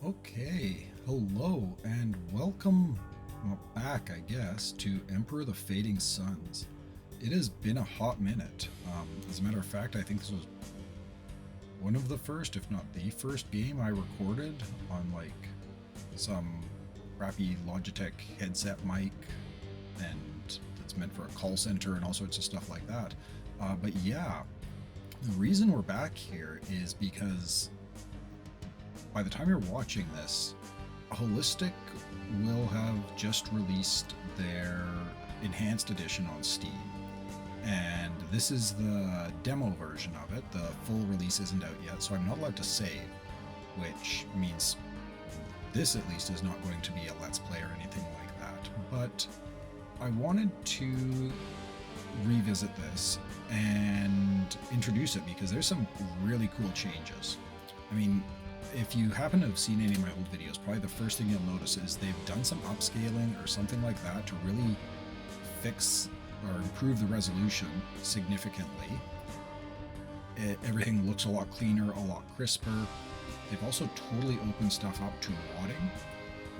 Okay, hello and welcome back, I guess, to Emperor the Fading Suns. It has been a hot minute. As a matter of fact, I think this was one of the first, if not the first game I recorded on like some crappy Logitech headset mic, and that's meant for a call center and all sorts of stuff like that. But yeah, the reason we're back here is because by the time you're watching this, Holistic will have just released their enhanced edition on Steam. And this is the demo version of it. The full release isn't out yet, so I'm not allowed to save, which means this at least is not going to be a Let's Play or anything like that. But I wanted to revisit this and introduce it because there's some really cool changes. I mean, if you happen to have seen any of my old videos, probably the first thing you'll notice is they've done some upscaling or something like that to really fix or improve the resolution significantly. Everything looks a lot cleaner, a lot crisper. They've also totally opened stuff up to modding.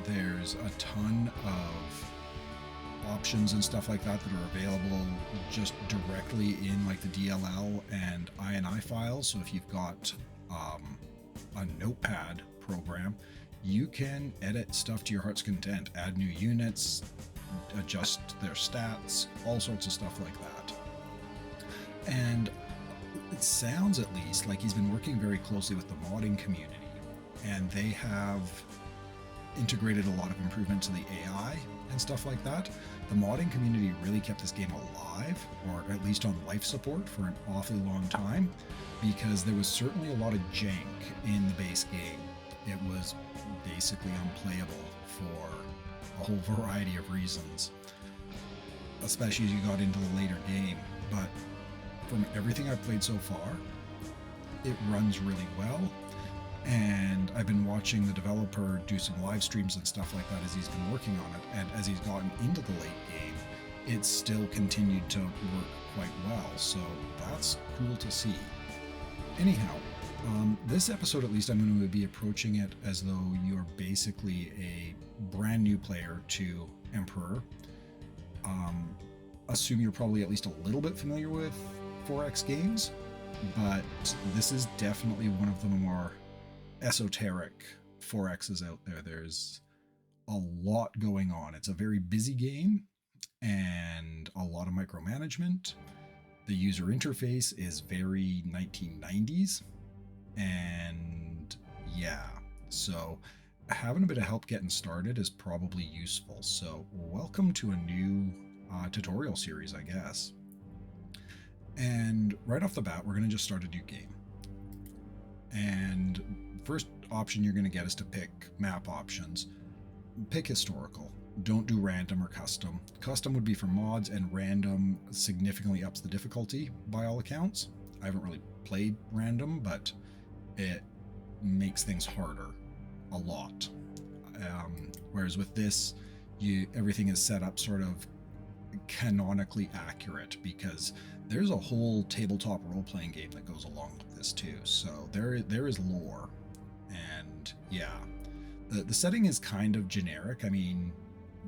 There's a ton of options and stuff like that that are available just directly in like the DLL and INI files. So if you've got a notepad program, you can edit stuff to your heart's content, add new units, adjust their stats, all sorts of stuff like that. And it sounds at least like he's been working very closely with the modding community, and they have integrated a lot of improvement to the AI and stuff like that. The modding community really kept this game alive, or at least on life support, for an awfully long time, because there was certainly a lot of jank in the base game. It was basically unplayable for a whole variety of reasons, especially as you got into the later game. But from everything I've played so far, it runs really well. And I've been watching the developer do some live streams and stuff like that as he's been working on it. And as he's gotten into the late game, it's still continued to work quite well. So that's cool to see. Anyhow, this episode at least I'm going to be approaching it as though you're basically a brand new player to Emperor. Assume you're probably at least a little bit familiar with 4X games, but this is definitely one of the more esoteric 4Xs out there. There's a lot going on. It's a very busy game and a lot of micromanagement. The user interface is very 1990s, and yeah, so having a bit of help getting started is probably useful. So welcome to a new tutorial series, I guess. And right off the bat, we're going to just start a new game. And first option you're going to get is to pick map options. Pick historical. Don't do random or custom. Custom would be for mods, and random significantly ups the difficulty by all accounts. I haven't really played random, but it makes things harder a lot. Whereas with this, everything is set up sort of canonically accurate, because there's a whole tabletop role-playing game that goes along with this too. So there is lore, and yeah, the setting is kind of generic. I mean,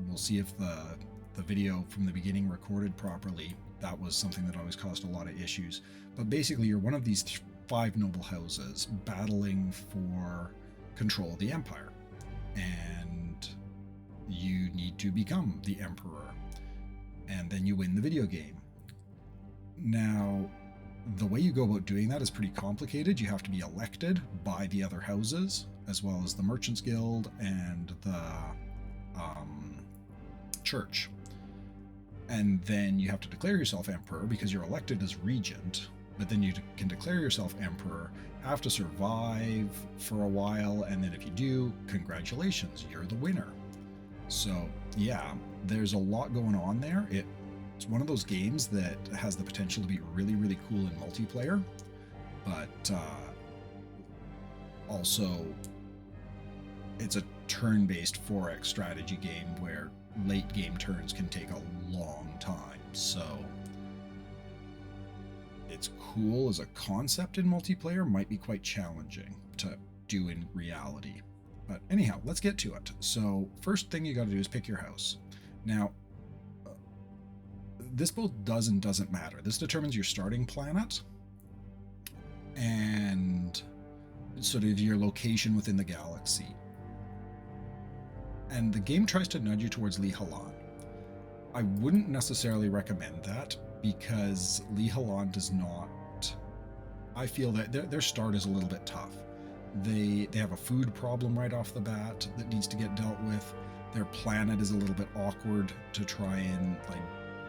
we'll see if the video from the beginning recorded properly. That was something that always caused a lot of issues. But basically, you're one of these 5 noble houses battling for control of the empire, and you need to become the emperor, and then you win the video game. Now, the way you go about doing that is pretty complicated. You have to be elected by the other houses, as well as the Merchants Guild and the church. And then you have to declare yourself emperor because you're elected as regent, but then you can declare yourself emperor, have to survive for a while, and then if you do, congratulations, you're the winner. So yeah, there's a lot going on there. It's one of those games that has the potential to be really, really cool in multiplayer, but also it's a turn-based 4X strategy game where late game turns can take a long time. So it's cool as a concept in multiplayer, might be quite challenging to do in reality. But anyhow, let's get to it. So first thing you got to do is pick your house. Now, this both does and doesn't matter. This determines your starting planet and sort of your location within the galaxy. And the game tries to nudge you towards Lee Halan. I wouldn't necessarily recommend that because Lee Halan does not... I feel that their start is a little bit tough. They have a food problem right off the bat that needs to get dealt with. Their planet is a little bit awkward to try and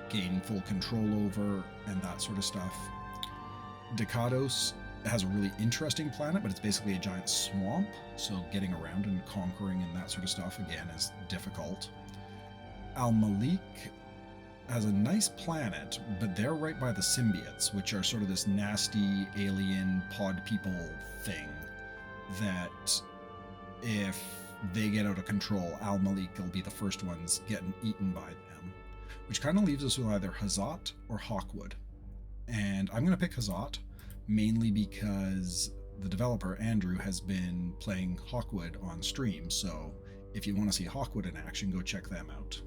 gain full control over and that sort of stuff. Dekados has a really interesting planet, but it's basically a giant swamp, so getting around and conquering and that sort of stuff again is difficult. Al-Malik has a nice planet, but they're right by the symbiotes, which are sort of this nasty alien pod people thing that if they get out of control, Al-Malik will be the first ones getting eaten by them, which kind of leaves us with either Hazat or Hawkwood. And I'm going to pick Hazat, mainly because the developer, Andrew, has been playing Hawkwood on stream, so if you want to see Hawkwood in action, go check them out.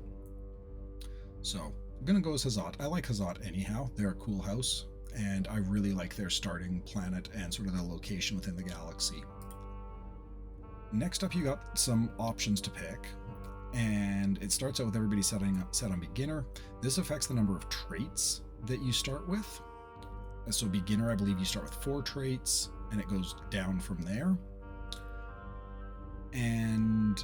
So I'm going to go as Hazat. I like Hazat anyhow. They're a cool house, and I really like their starting planet and sort of the location within the galaxy. Next up, you got some options to pick, and it starts out with everybody set on beginner. This affects the number of traits that you start with. So beginner, I believe you start with 4 traits, and it goes down from there. And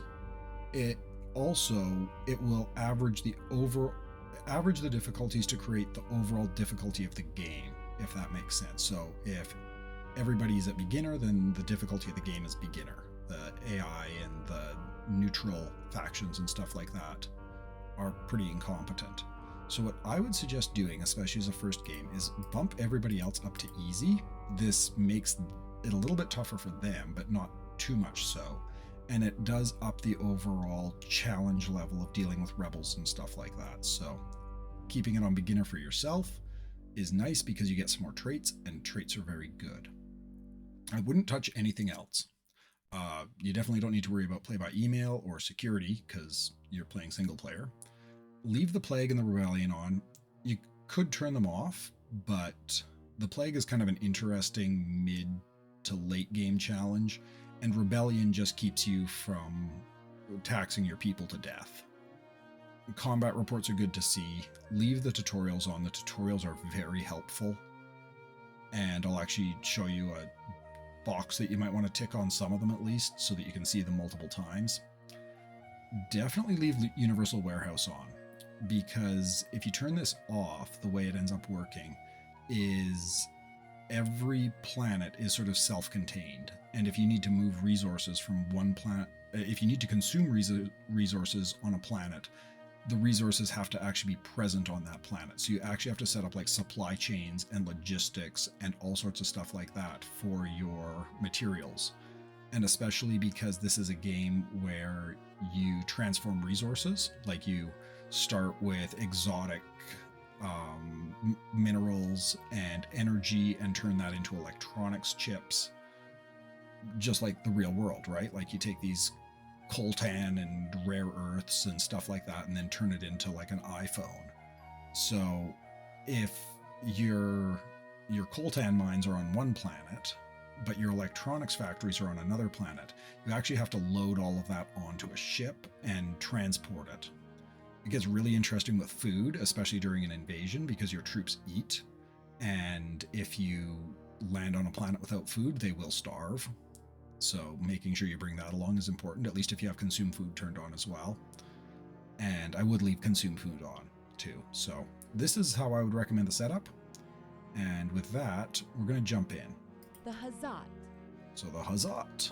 it will average the difficulties to create the overall difficulty of the game, if that makes sense. So if everybody's at beginner, then the difficulty of the game is beginner. The AI and the neutral factions and stuff like that are pretty incompetent. So what I would suggest doing, especially as a first game, is bump everybody else up to easy. This makes it a little bit tougher for them, but not too much so. And it does up the overall challenge level of dealing with rebels and stuff like that. So keeping it on beginner for yourself is nice because you get some more traits, and traits are very good. I wouldn't touch anything else. You definitely don't need to worry about play by email or security because you're playing single player. Leave the Plague and the Rebellion on. You could turn them off, but the Plague is kind of an interesting mid to late game challenge, and Rebellion just keeps you from taxing your people to death. Combat reports are good to see. Leave the tutorials on. The tutorials are very helpful, and I'll actually show you a box that you might want to tick on some of them at least so that you can see them multiple times. Definitely leave Universal Warehouse on, because if you turn this off, the way it ends up working is every planet is sort of self-contained, and if you need to move resources from one planet, if you need to consume resources on a planet, the resources have to actually be present on that planet. So you actually have to set up supply chains and logistics and all sorts of stuff like that for your materials. And especially because this is a game where you transform resources, like you start with exotic minerals and energy and turn that into electronics chips, just like the real world, right? Like you take these coltan and rare earths and stuff like that and then turn it into an iPhone. So if your coltan mines are on one planet, but your electronics factories are on another planet, you actually have to load all of that onto a ship and transport it. It gets really interesting with food, especially during an invasion, because your troops eat, and if you land on a planet without food, they will starve. So making sure you bring that along is important, at least if you have consume food turned on as well. And I would leave consume food on too. So this is how I would recommend the setup. And with that, we're going to jump in. The Hazat. So the Hazat.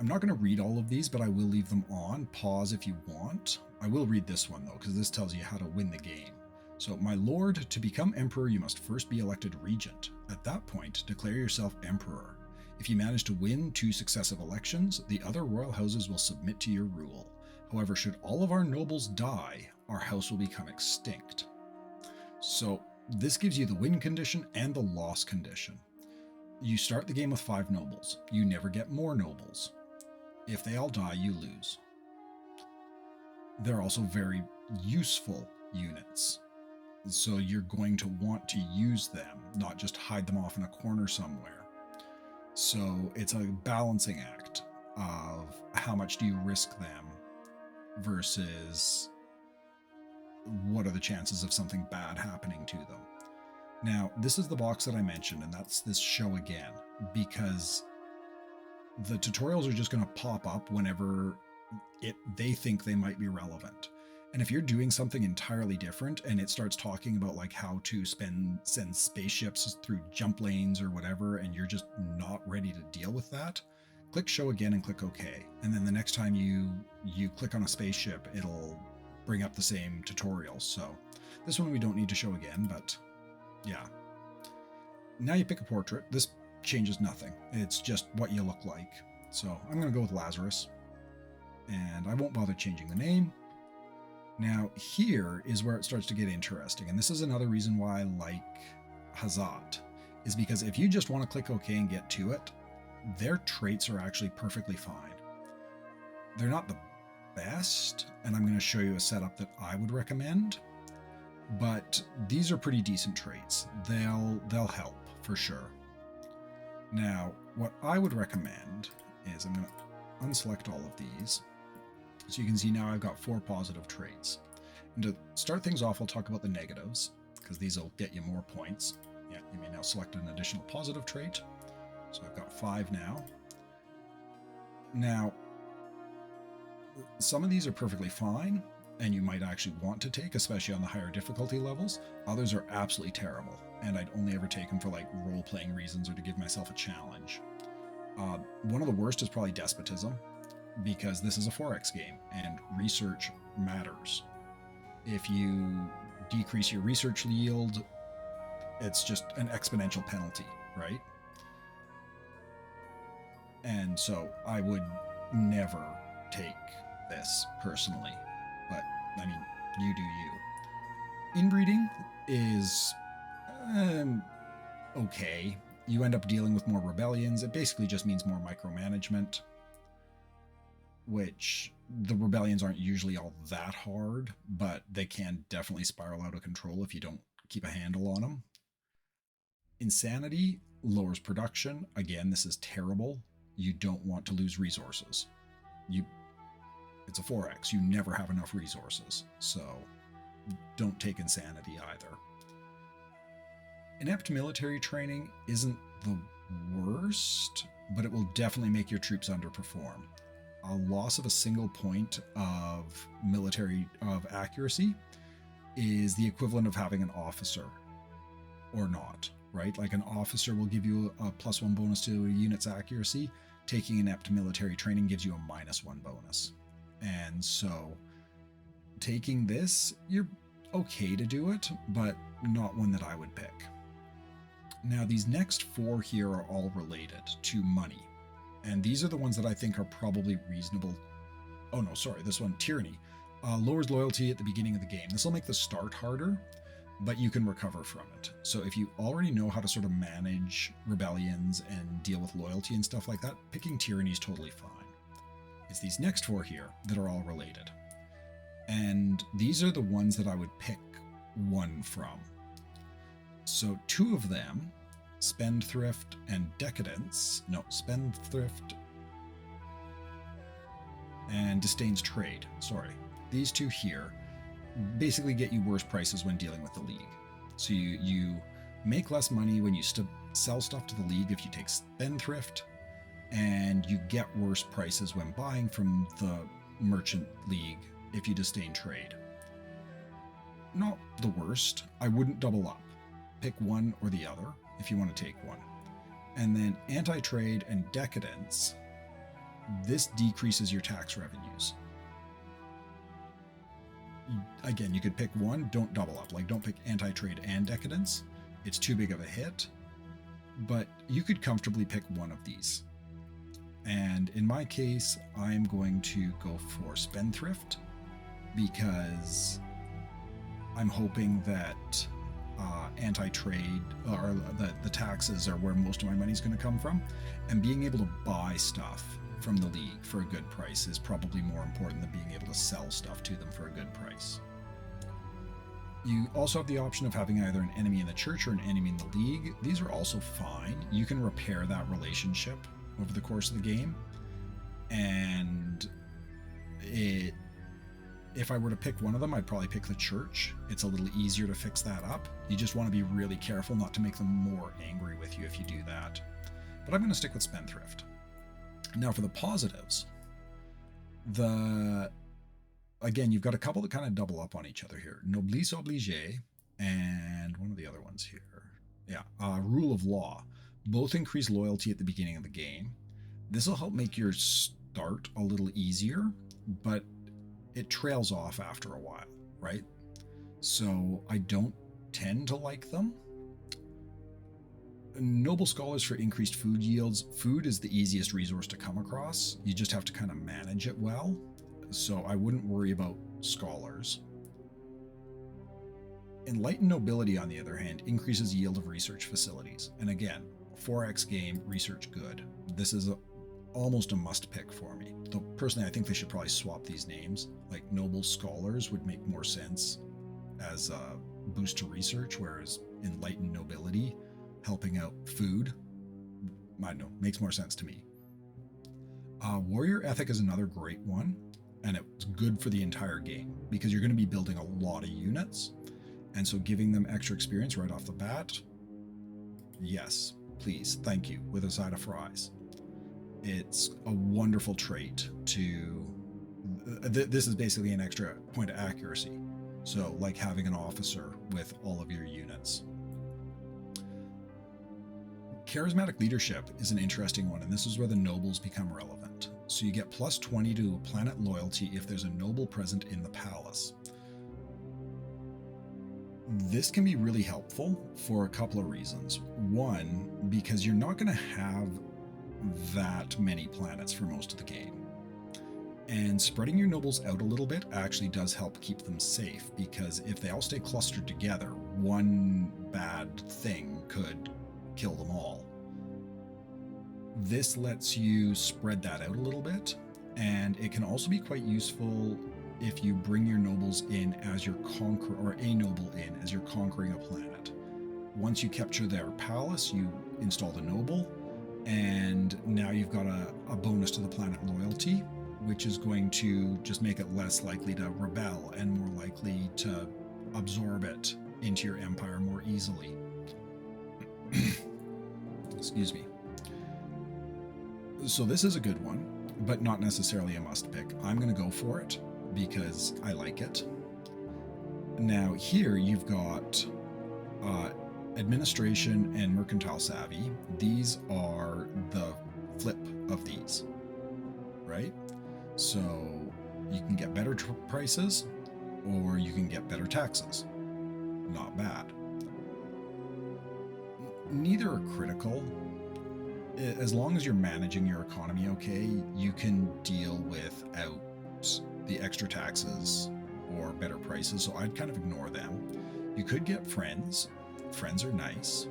I'm not going to read all of these, but I will leave them on. Pause if you want. I will read this one though, because this tells you how to win the game. So, my lord, to become emperor, you must first be elected regent. At that point, declare yourself emperor. If you manage to win 2 successive elections, the other royal houses will submit to your rule. However, should all of our nobles die, our house will become extinct. So, this gives you the win condition and the loss condition. You start the game with 5 nobles. You never get more nobles. If they all die, you lose. They're also very useful units. So you're going to want to use them, not just hide them off in a corner somewhere. So it's a balancing act of how much do you risk them versus what are the chances of something bad happening to them. Now, this is the box that I mentioned, and that's this show again, because the tutorials are just going to pop up whenever they think they might be relevant. And if you're doing something entirely different and it starts talking about like how to send spaceships through jump lanes or whatever, and you're just not ready to deal with that, click show again and click OK. And then the next time you click on a spaceship, it'll bring up the same tutorial. So this one we don't need to show again, but yeah. Now you pick a portrait. This changes nothing. It's just what you look like. So I'm going to go with Lazarus. And I won't bother changing the name. Now here is where it starts to get interesting. And this is another reason why I like Hazat, is because if you just want to click OK and get to it, their traits are actually perfectly fine. They're not the best, and I'm going to show you a setup that I would recommend, but these are pretty decent traits. They'll help for sure. Now, what I would recommend is I'm going to unselect all of these. So you can see now I've got 4 positive traits. And to start things off, I'll talk about the negatives, because these will get you more points. Yeah, you may now select an additional positive trait. So I've got 5 now. Now, some of these are perfectly fine, and you might actually want to take, especially on the higher difficulty levels. Others are absolutely terrible, and I'd only ever take them for like role-playing reasons or to give myself a challenge. One of the worst is probably despotism, because this is a 4X game, and research matters. If you decrease your research yield, it's just an exponential penalty, right? And so I would never take this personally, but I mean, you do you. Inbreeding is okay. You end up dealing with more rebellions. It basically just means more micromanagement, which the rebellions aren't usually all that hard, but they can definitely spiral out of control if you don't keep a handle on them. Insanity lowers production. Again, this is terrible. You don't want to lose resources. It's a 4X. You never have enough resources, so don't take insanity either. Inept military training isn't the worst, but it will definitely make your troops underperform. A loss of a single point of military accuracy is the equivalent of having an officer or not, right? Like an officer will give you a +1 bonus to a unit's accuracy. Taking inept military training gives you a -1 bonus. And so taking this, you're okay to do it, but not one that I would pick. Now, these next 4 here are all related to money. And these are the ones that I think are probably reasonable. Oh no, sorry, this one, tyranny. Lowers loyalty at the beginning of the game. This will make the start harder, but you can recover from it. So if you already know how to sort of manage rebellions and deal with loyalty and stuff like that, picking tyranny is totally fine. It's these next 4 here that are all related. And these are the ones that I would pick one from. So 2 of them, spendthrift and decadence, no, spendthrift and disdains trade, sorry. These 2 here basically get you worse prices when dealing with the league. So you make less money when you sell stuff to the league if you take spendthrift, and you get worse prices when buying from the merchant league if you disdain trade. Not the worst. I wouldn't double up. Pick one or the other if you want to take one. And then anti-trade and decadence, this decreases your tax revenues. Again, you could pick one, don't double up. Like, don't pick anti-trade and decadence. It's too big of a hit. But you could comfortably pick one of these. And in my case, I'm going to go for spendthrift, because I'm hoping that anti-trade, or the taxes are where most of my money is going to come from, and being able to buy stuff from the league for a good price is probably more important than being able to sell stuff to them for a good price. You also have the option of having either an enemy in the church or an enemy in the league. These are also fine. You can repair that relationship over the course of the game. And if I were to pick one of them, I'd probably pick the church. It's a little easier to fix that up. You just want to be really careful not to make them more angry with you if you do that. But I'm going to stick with Spendthrift. Now for the positives, again, you've got a couple that kind of double up on each other here. Noblesse oblige and one of the other ones here. Yeah, rule of law. Both increase loyalty at the beginning of the game. This will help make your start a little easier, but it trails off after a while, right? So I don't tend to like them. Noble Scholars for increased food yields. Food is the easiest resource to come across. You just have to kind of manage it well. So I wouldn't worry about scholars. Enlightened Nobility, on the other hand, increases yield of research facilities. And again, 4X game, research good. This is almost a must pick for me. Though personally, I think they should probably swap these names. Like Noble Scholars would make more sense as a boost to research, whereas Enlightened Nobility, helping out food, I don't know, makes more sense to me. Warrior Ethic is another great one, and it's good for the entire game because you're going to be building a lot of units, and so giving them extra experience right off the bat, yes, please, thank you, with a side of fries. It's a wonderful trait to... This is basically an extra point of accuracy, so like having an officer with all of your units. Charismatic Leadership is an interesting one, and this is where the nobles become relevant. So you get plus 20 to planet loyalty if there's a noble present in the palace. This can be really helpful for a couple of reasons. One, because you're not going to have that many planets for most of the game. And spreading your nobles out a little bit actually does help keep them safe, because if they all stay clustered together, one bad thing could kill them all. This lets you spread that out a little bit, and it can also be quite useful if you bring your nobles in as your or a noble in as you're conquering a planet. Once you capture their palace, you install the noble, and now you've got a bonus to the planet loyalty, which is going to just make it less likely to rebel and more likely to absorb it into your empire more easily. Excuse me. So this is a good one, but not necessarily a must pick. I'm going to go for it because I like it. Now here you've got administration and mercantile savvy. These are the flip of these, right? So you can get better prices or you can get better taxes. Not bad. Neither are critical. As long as you're managing your economy okay, you can deal without the extra taxes or better prices, so I'd kind of ignore them. You could get friends. Friends are nice.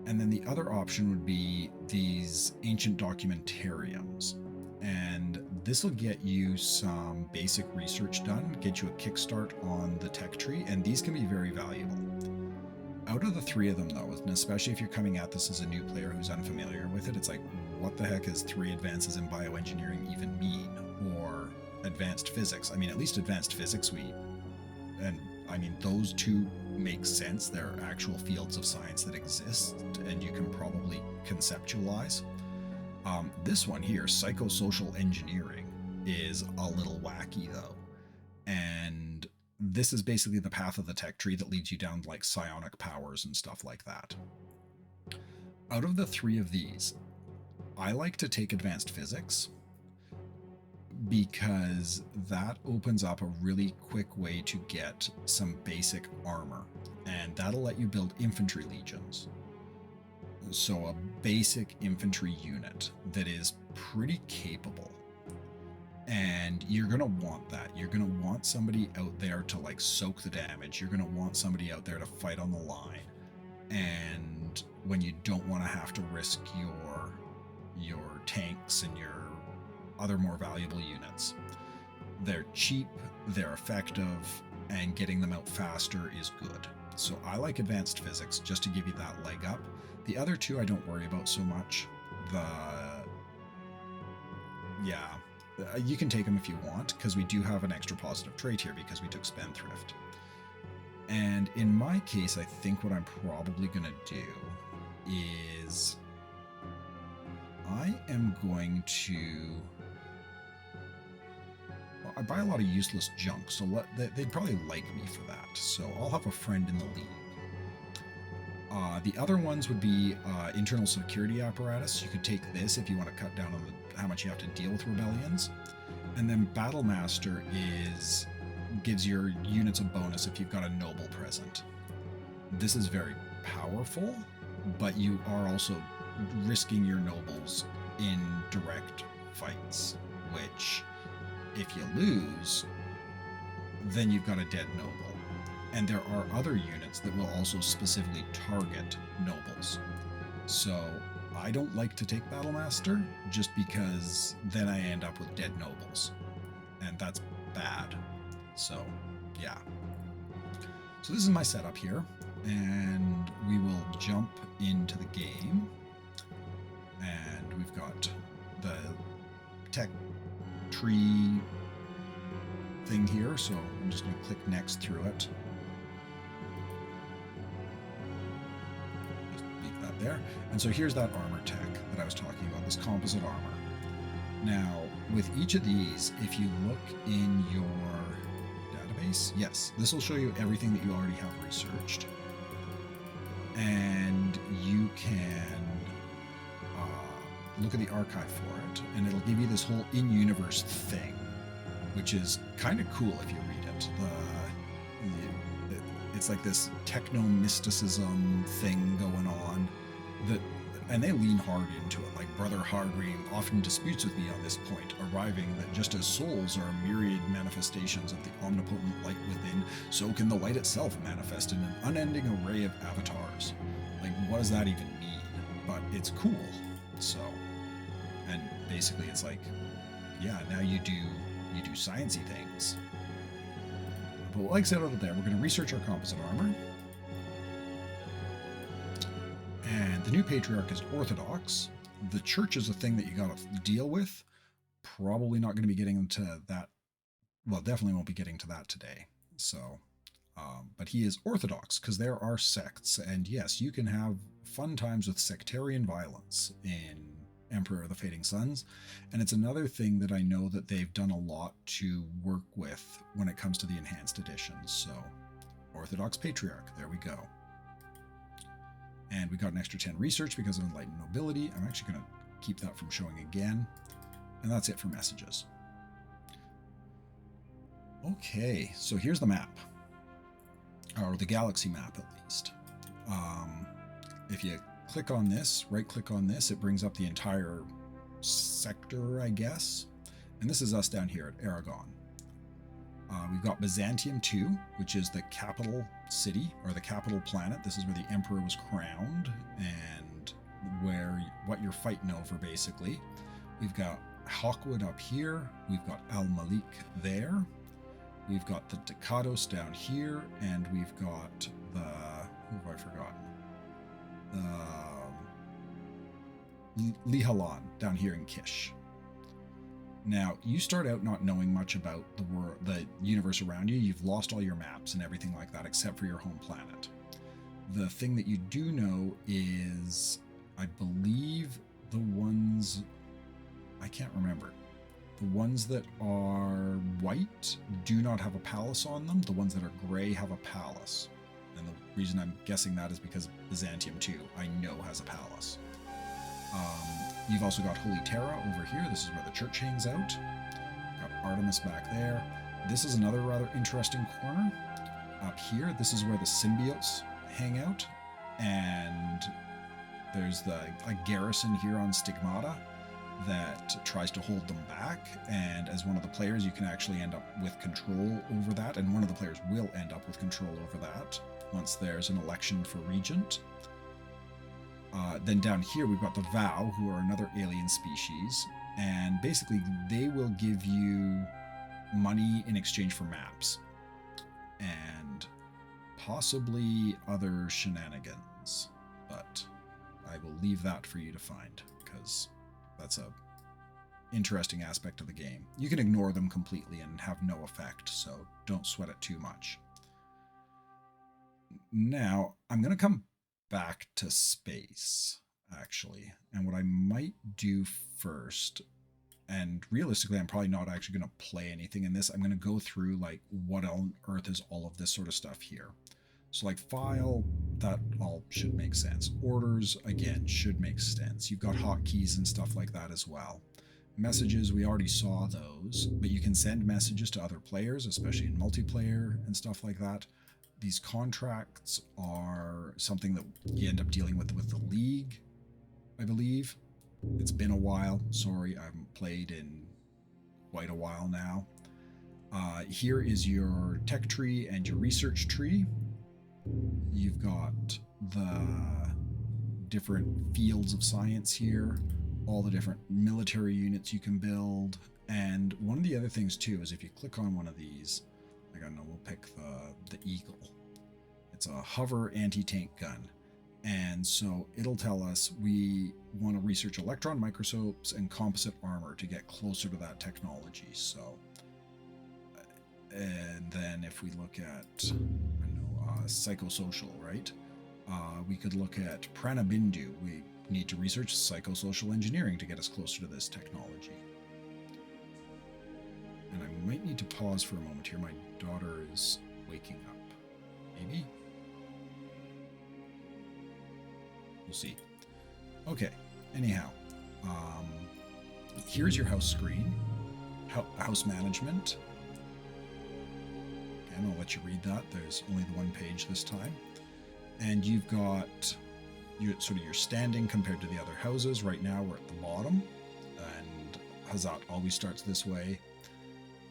And then the other option would be these ancient documentariums. And this will get you some basic research done, get you a kickstart on the tech tree, and these can be very valuable. Out of the three of them, though, and especially if you're coming at this as a new player who's unfamiliar with it, it's like, what the heck is 3 advances in bioengineering even mean? Or advanced physics? I mean, at least advanced physics those two make sense. There are actual fields of science that exist, and you can probably conceptualize. This one here, psychosocial engineering, is a little wacky, though. And this is basically the path of the tech tree that leads you down like psionic powers and stuff like that. Out of the 3 of these, I like to take advanced physics because that opens up a really quick way to get some basic armor, and that'll let you build infantry legions. So a basic infantry unit that is pretty capable. And you're going to want that. You're going to want somebody out there to like soak the damage. You're going to want somebody out there to fight on the line. And when you don't want to have to risk your tanks and your other more valuable units. They're cheap, they're effective, and getting them out faster is good. So I like advanced physics just to give you that leg up. The other two I don't worry about so much. You can take them if you want, because we do have an extra positive trait here because we took Spendthrift. And in my case, I think what I'm probably going to do is I am going to... Well, I buy a lot of useless junk, so they'd probably like me for that. So I'll have a friend in the league. The other ones would be internal security apparatus. You could take this if you want to cut down on how much you have to deal with rebellions. And then Battle Master gives your units a bonus if you've got a noble present. This is very powerful, but you are also risking your nobles in direct fights, which if you lose, then you've got a dead noble. And there are other units that will also specifically target nobles. So I don't like to take Battlemaster just because then I end up with dead nobles. And that's bad. So, yeah. So this is my setup here. And we will jump into the game. And we've got the tech tree thing here. So I'm just going to click next through it. There. And so here's that armor tech that I was talking about, this composite armor. Now, with each of these, if you look in your database, yes, this will show you everything that you already have researched. And you can look at the archive for it, and it'll give you this whole in-universe thing, which is kind of cool if you read it. It's like this techno-mysticism thing going on. And they lean hard into it, like Brother Hargream often disputes with me on this point, arriving that just as souls are myriad manifestations of the omnipotent light within, so can the light itself manifest in an unending array of avatars. Like, what does that even mean? But it's cool. So, and basically it's like, yeah, now you do sciencey things. But like I said over there, we're going to research our composite armor. And the new patriarch is Orthodox. The church is a thing that you got to deal with. Probably not going to be getting into that. Well, definitely won't be getting to that today. So, but he is Orthodox because there are sects. And yes, you can have fun times with sectarian violence in Emperor of the Fading Suns. And it's another thing that I know that they've done a lot to work with when it comes to the enhanced editions. So, Orthodox Patriarch, there we go. And we got an extra 10 research because of Enlightened Nobility. I'm actually going to keep that from showing again. And that's it for messages. Okay, so here's the map. Or the galaxy map, at least. If you click on this, right-click on this, it brings up the entire sector, I guess. And this is us down here at Aragon. We've got Byzantium 2, which is the capital city, or the capital planet. This is where the emperor was crowned, and what you're fighting over, basically. We've got Hawkwood up here. We've got Al-Malik there. We've got the Ducados down here, and we've got who have I forgotten? Lihalan down here in Kish. Now, you start out not knowing much about the universe around you. You've lost all your maps and everything like that, except for your home planet. The thing that you do know is, I believe the ones... I can't remember. The ones that are white do not have a palace on them. The ones that are gray have a palace. And the reason I'm guessing that is because Byzantium 2, I know, has a palace. You've also got Holy Terra over here. This is where the church hangs out. Got Artemis back there. This is another rather interesting corner. Up here, this is where the symbiotes hang out. And there's a garrison here on Stigmata that tries to hold them back, and as one of the players you can actually end up with control over that, and one of the players will end up with control over that once there's an election for regent. Then down here we've got the Vow, who are another alien species, and basically they will give you money in exchange for maps and possibly other shenanigans, but I will leave that for you to find, because that's a interesting aspect of the game. You can ignore them completely and have no effect, so don't sweat it too much. Now, I'm going to come back to space, actually, and what I might do first, and realistically I'm probably not actually going to play anything in this, I'm going to go through like what on earth is all of this sort of stuff here. So like file, that all should make sense. Orders, again, should make sense. You've got hotkeys and stuff like that as well. Messages, we already saw those, but you can send messages to other players, especially in multiplayer and stuff like that. These contracts are something that you end up dealing with the League, I believe. It's been a while. Sorry, I haven't played in quite a while now. Here is your tech tree and your research tree. You've got the different fields of science here, all the different military units you can build. And one of the other things too is if you click on one of these, like I don't know, we'll pick the Eagle. It's a hover anti-tank gun. And so it'll tell us we want to research electron microscopes and composite armor to get closer to that technology. So, and then if we look at, I don't know, psychosocial, right? We could look at Pranabindu. We need to research psychosocial engineering to get us closer to this technology. And I might need to pause for a moment here. My daughter is waking up. Maybe? We'll see. Okay, anyhow. Here's your house screen. House management. And I'll let you read that. There's only the one page this time. And you've got your standing compared to the other houses. Right now we're at the bottom, and Hazat always starts this way.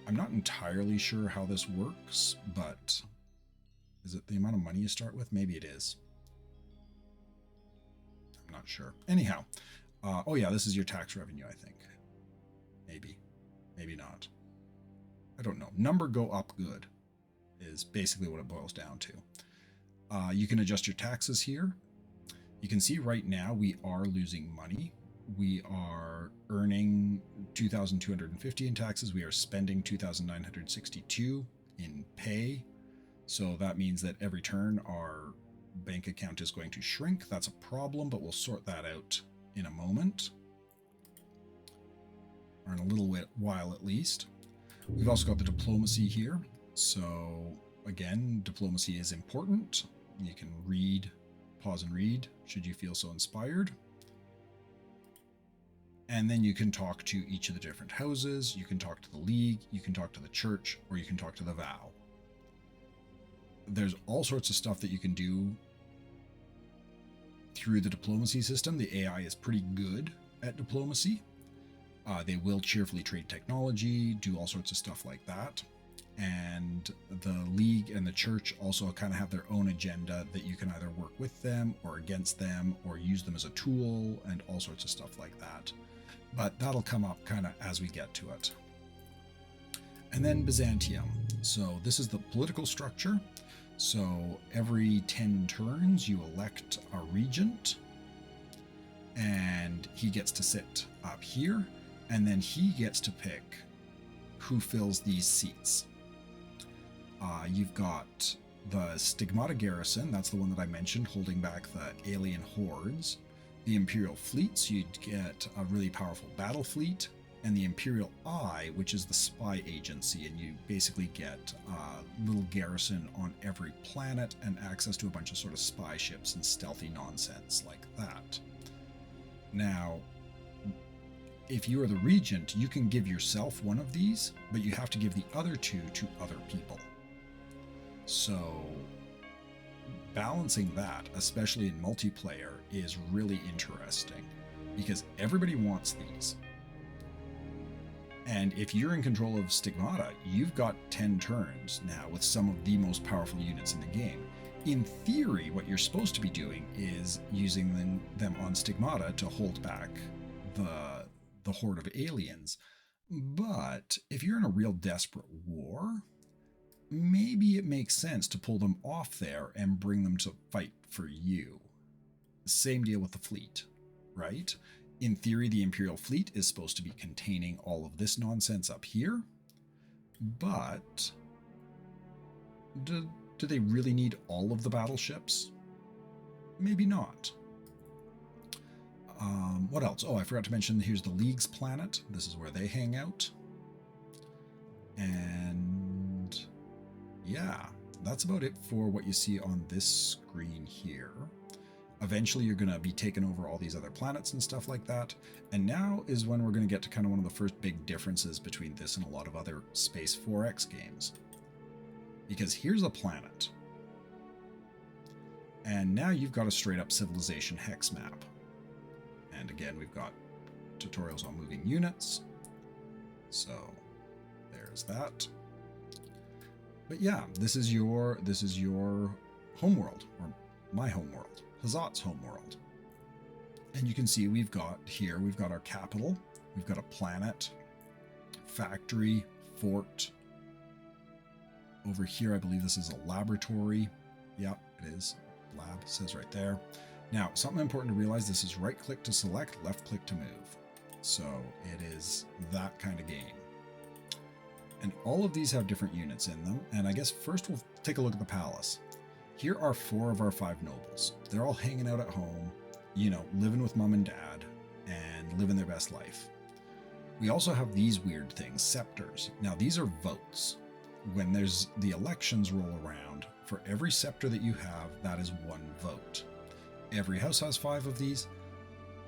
I'm not entirely sure how this works, but is it the amount of money you start with? Maybe it is. I'm not sure. Anyhow, oh yeah, this is your tax revenue, I think. Maybe not. I don't know. Number go up good is basically what it boils down to. You can adjust your taxes here. You can see right now we are losing money. We are earning 2,250 in taxes. We are spending 2,962 in pay. So that means that every turn our bank account is going to shrink. That's a problem, but we'll sort that out in a moment. Or in a little while at least. We've also got the diplomacy here. So again, diplomacy is important. You can read, pause and read, should you feel so inspired. And then you can talk to each of the different houses. You can talk to the League, you can talk to the Church, or you can talk to the Vow. There's all sorts of stuff that you can do through the diplomacy system. The AI is pretty good at diplomacy. They will cheerfully trade technology, do all sorts of stuff like that. And the League and the Church also kind of have their own agenda that you can either work with them or against them or use them as a tool and all sorts of stuff like that. But that'll come up kind of as we get to it. And then Byzantium. So this is the political structure. So every 10 turns you elect a regent and he gets to sit up here, and then he gets to pick who fills these seats. You've got the Stigmata Garrison, that's the one that I mentioned, holding back the alien hordes. The Imperial Fleet, so you'd get a really powerful battle fleet. And the Imperial Eye, which is the spy agency, and you basically get a little garrison on every planet and access to a bunch of sort of spy ships and stealthy nonsense like that. Now, if you are the regent, you can give yourself one of these, but you have to give the other two to other people. So balancing that, especially in multiplayer, is really interesting because everybody wants these. And if you're in control of Stigmata, you've got 10 turns now with some of the most powerful units in the game. In theory, what you're supposed to be doing is using them on Stigmata to hold back the horde of aliens. But if you're in a real desperate war, maybe it makes sense to pull them off there and bring them to fight for you. Same deal with the fleet, right? In theory, the Imperial fleet is supposed to be containing all of this nonsense up here, but do they really need all of the battleships? Maybe not. What else? Oh, I forgot to mention, here's the League's planet. This is where they hang out. And yeah, that's about it for what you see on this screen here. Eventually, you're going to be taking over all these other planets and stuff like that. And now is when we're going to get to kind of one of the first big differences between this and a lot of other Space 4X games. Because here's a planet. And now you've got a straight up civilization hex map. And again, we've got tutorials on moving units. So there's that. But yeah, this is your homeworld, or my homeworld. Hazat's homeworld. And you can see we've got our capital, we've got a planet, factory, fort. Over here, I believe this is a laboratory. Yep, it is. Lab says right there. Now, something important to realize, this is right click to select, left click to move. So it is that kind of game. And all of these have different units in them. And I guess first we'll take a look at the palace. Here are 4 of our 5 nobles. They're all hanging out at home, you know, living with mom and dad and living their best life. We also have these weird things, scepters. Now, these are votes. When there's the elections roll around, for every scepter that you have, that is 1 vote. Every house has 5 of these.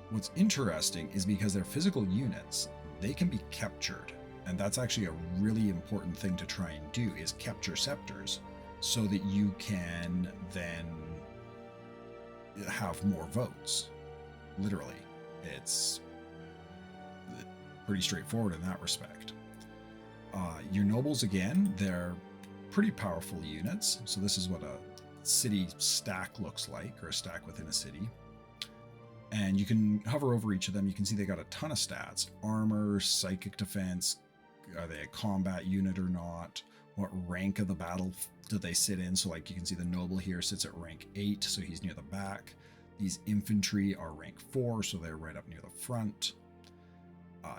What's interesting is because they're physical units, they can be captured. And that's actually a really important thing to try and do, is capture scepters, so that you can then have more votes. Literally, it's pretty straightforward in that respect. Your nobles, again, they're pretty powerful units. So this is what a city stack looks like, or a stack within a city. And you can hover over each of them. You can see they got a ton of stats. Armor, psychic defense, are they a combat unit or not? What rank of the battle do they sit in? So like you can see the noble here sits at rank 8, so he's near the back. These infantry are rank 4, so they're right up near the front.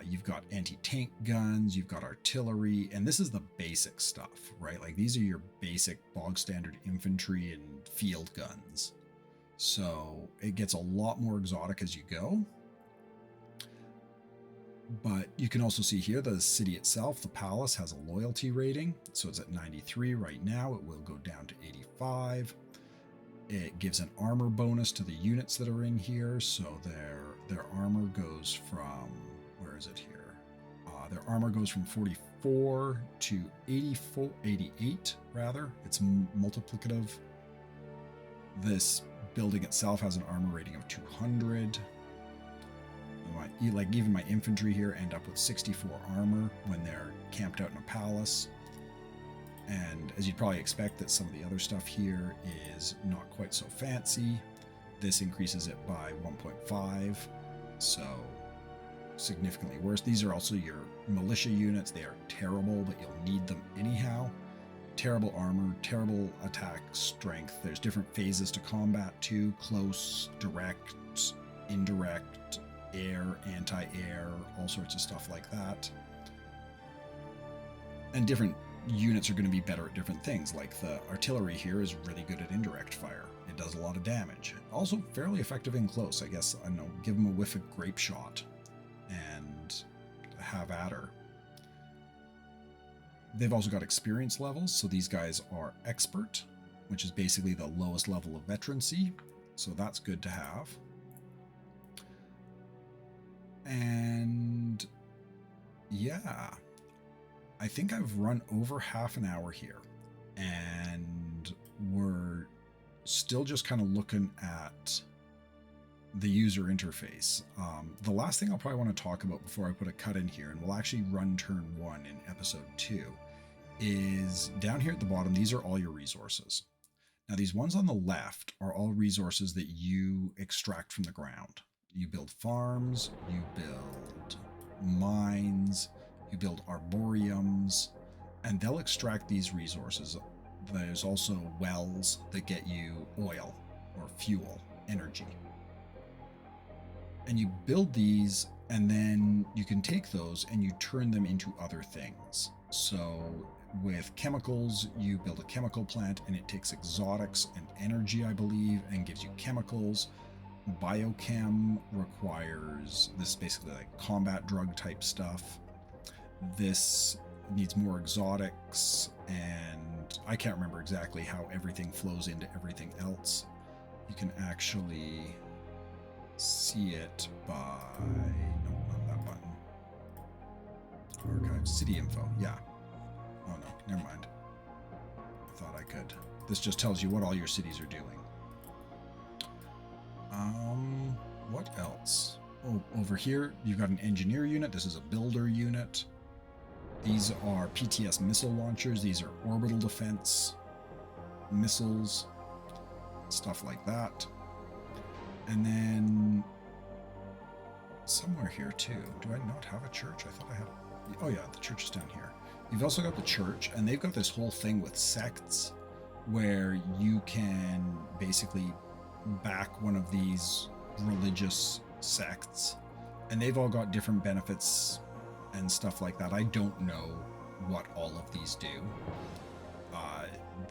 You've got anti-tank guns, you've got artillery, and this is the basic stuff, right? Like these are your basic bog standard infantry and field guns. So it gets a lot more exotic as you go. But you can also see here the city itself, the palace, has a loyalty rating. So it's at 93 right now. It will go down to 85. It gives an armor bonus to the units that are in here. So their armor goes from, where is it here? Their armor goes from 44 to 88 rather. It's multiplicative. This building itself has an armor rating of 200. Like even my infantry here end up with 64 armor when they're camped out in a palace. And as you'd probably expect, that some of the other stuff here is not quite so fancy. This increases it by 1.5, so significantly worse. These are also your militia units. They are terrible, but you'll need them anyhow. Terrible armor, terrible attack strength. There's different phases to combat too: close, direct, indirect, air, anti-air, all sorts of stuff like that. And different units are going to be better at different things. Like the artillery here is really good at indirect fire. It does a lot of damage. Also fairly effective in close. I guess, I don't know, give them a whiff of grape shot and have at her. They've also got experience levels. So these guys are expert, which is basically the lowest level of veterancy. So that's good to have. And yeah, I think I've run over half an hour here, and we're still just kind of looking at the user interface. The last thing I'll probably want to talk about before I put a cut in here, and we'll actually run turn 1 in episode 2, is down here at the bottom, these are all your resources. Now, these ones on the left are all resources that you extract from the ground. You build farms, you build mines, you build arboreums, and they'll extract these resources. There's also wells that get you oil or fuel, energy. And you build these, and then you can take those and you turn them into other things. So with chemicals, you build a chemical plant and it takes exotics and energy, I believe, and gives you chemicals. Biochem requires this, basically like combat drug type stuff. This needs more exotics, and I can't remember exactly how everything flows into everything else. You can actually see it by, no, not that button. Archive city info, yeah. Oh no, never mind. I thought I could. This just tells you what all your cities are doing. What else? Oh, over here, you've got an engineer unit. This is a builder unit. These are PTS missile launchers. These are orbital defense missiles, stuff like that. And then somewhere here too. Do I not have a church? I thought I had. Oh yeah, the church is down here. You've also got the church, and they've got this whole thing with sects where you can basically back one of these religious sects, and they've all got different benefits and stuff like that. I don't know what all of these do.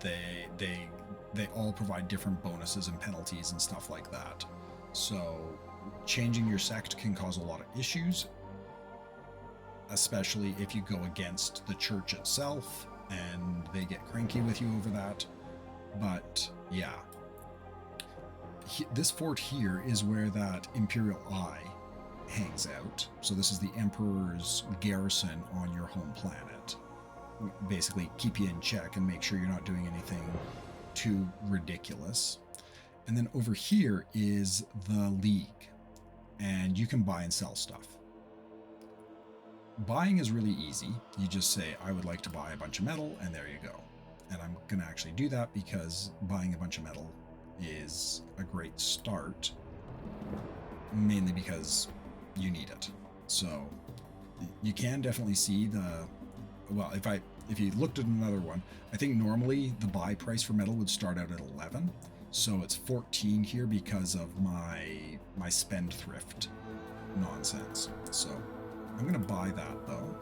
They all provide different bonuses and penalties and stuff like that. So changing your sect can cause a lot of issues, especially if you go against the church itself and they get cranky with you over that. But yeah, this fort here is where that Imperial Eye hangs out. So this is the Emperor's garrison on your home planet. Basically keep you in check and make sure you're not doing anything too ridiculous. And then over here is the League, and you can buy and sell stuff. Buying is really easy. You just say, I would like to buy a bunch of metal, and there you go. And I'm going to actually do that because buying a bunch of metal is a great start, mainly because you need it. So you can definitely see well, if you looked at another one, I think normally the buy price for metal would start out at 11. So it's 14 here because of my spendthrift nonsense. So I'm going to buy that though.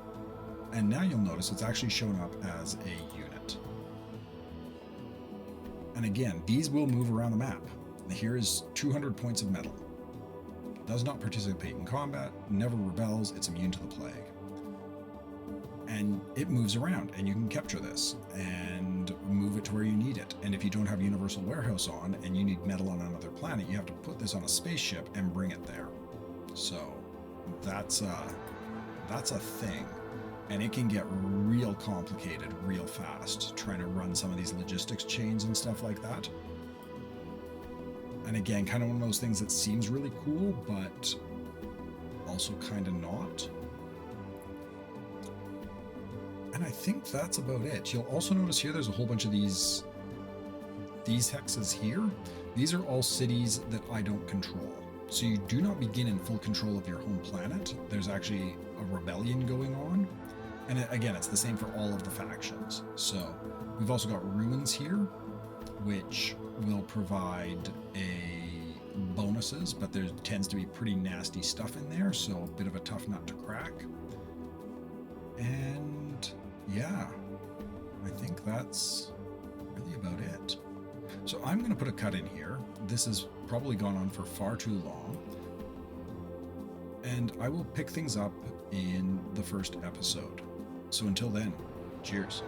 And now you'll notice it's actually shown up as a unit. And again, these will move around the map. Here is 200 points of metal. Does not participate in combat, never rebels, it's immune to the plague. And it moves around, and you can capture this and move it to where you need it. And if you don't have Universal Warehouse on and you need metal on another planet, you have to put this on a spaceship and bring it there. So that's a thing. And it can get real complicated real fast, trying to run some of these logistics chains and stuff like that. And again, kind of one of those things that seems really cool, but also kind of not. And I think that's about it. You'll also notice here there's a whole bunch of these hexes here. These are all cities that I don't control. So you do not begin in full control of your home planet. There's actually a rebellion going on. And again, it's the same for all of the factions. So we've also got ruins here, which will provide bonuses, but there tends to be pretty nasty stuff in there, so a bit of a tough nut to crack. And yeah, I think that's really about it. So I'm going to put a cut in here. This has probably gone on for far too long. And I will pick things up in the first episode. So until then, cheers.